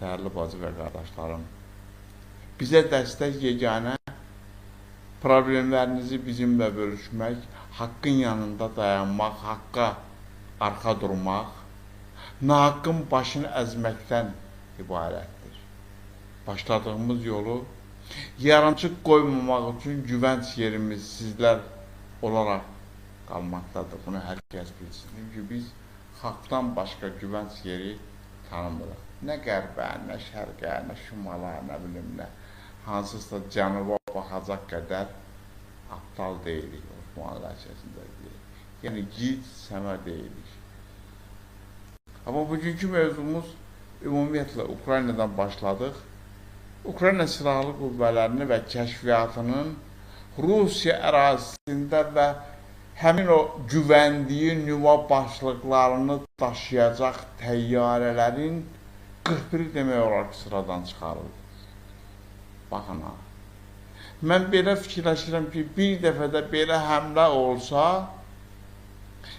Dəyərli bacı və qardaşlarım, bizə dəstək yeganə problemlərinizi bizimlə bölüşmək, haqqın yanında dayanmaq, haqqa arxa durmaq, nahaqqın başını əzməkdən ibarətdir. Başladığımız yolu yarımçıq qoymamaq üçün güvənc yerimiz sizlər olaraq qalmaqdadır. Bunu hər kəs bilsin. Çünki biz xalqdan başqa güvənc yeri tanımırıq. Nə qərbə, nə şərqə, nə şimala, nə bilim nə, hansısa cənuba baxacaq qədər aptal deyilik, Osmanlı ləhcəsində deyilik. Yəni, gec səmə deyilik. Amma bugünkü mövzumuz ümumiyyətlə Ukraynadan başladıq. Ukrayna silahlı qüvvələrini və kəşfiyyatının Rusiya ərazisində və həmin o güvəndiyi nüvə başlıqlarını daşıyacaq təyyarələrin 41 demək olar ki, sıradan çıxarılır. Baxın ha. Mən belə fikirləşirəm ki, bir dəfədə belə həmlə olsa,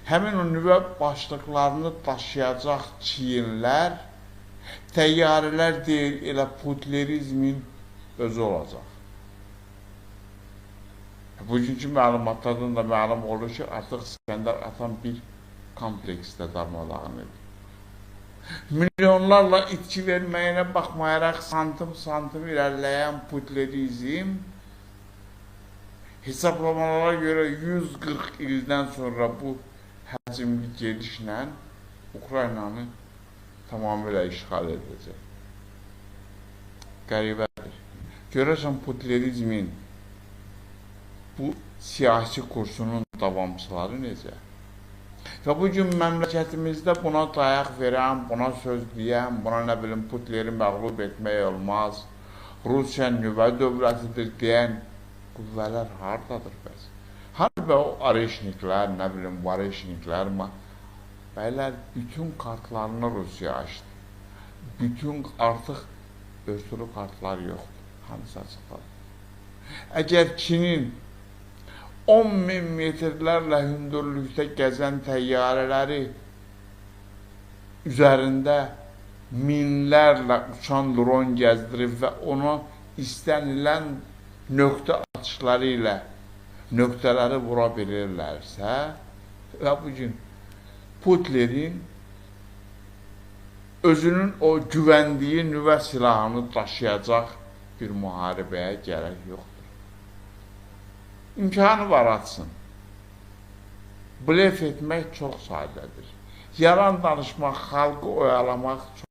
həmin o nüvə başlıqlarını daşıyacaq çiyinlər, təyyarələr deyil, elə putlerizmin özü olacaq. Bugünkü məlumatlardan da məlum olur ki, artıq İskəndər atan bir kompleksdə darmadağın edir. Milyonlarla itki verməyinə baxmayaraq santim irəliləyən putlerizm hesablamalara görə 140 ildən sonra bu həcmli gedişlə Ukraynanı tamamilə işğal edəcək. Qəribədir. Görəsən putlerizmin bu siyasi kursunun davamçıları necə? Və bugün məmləkətimizdə buna dayaq verən, buna söz deyən, buna nə bilim Putleri məğlub etmək olmaz, Rusiya nüvə dövlətidir deyən qüvvələr haradadır bəs? Harada o areşniklər, nə bilim vareşniklər, bəylər bütün kartlarını Rusiya açdı. Bütün artıq öztürü kartlar yoxdur. Hamısı açıqladı. Əgər Çinin 10.000 metrlərlə hündürlükdə gəzən təyyarələri üzərində minlərlə uçan dron gəzdirib və ona istənilən nöqtə atışları ilə nöqtələri vura bilirlərsə və bugün Putlerin özünün o güvəndiyi nüvə silahını daşıyacaq bir müharibəyə gərək yoxdur. İmkanı var atsın. Blef etmək çox sadədir. Yalan danışmaq, xalqı oyalamaq çox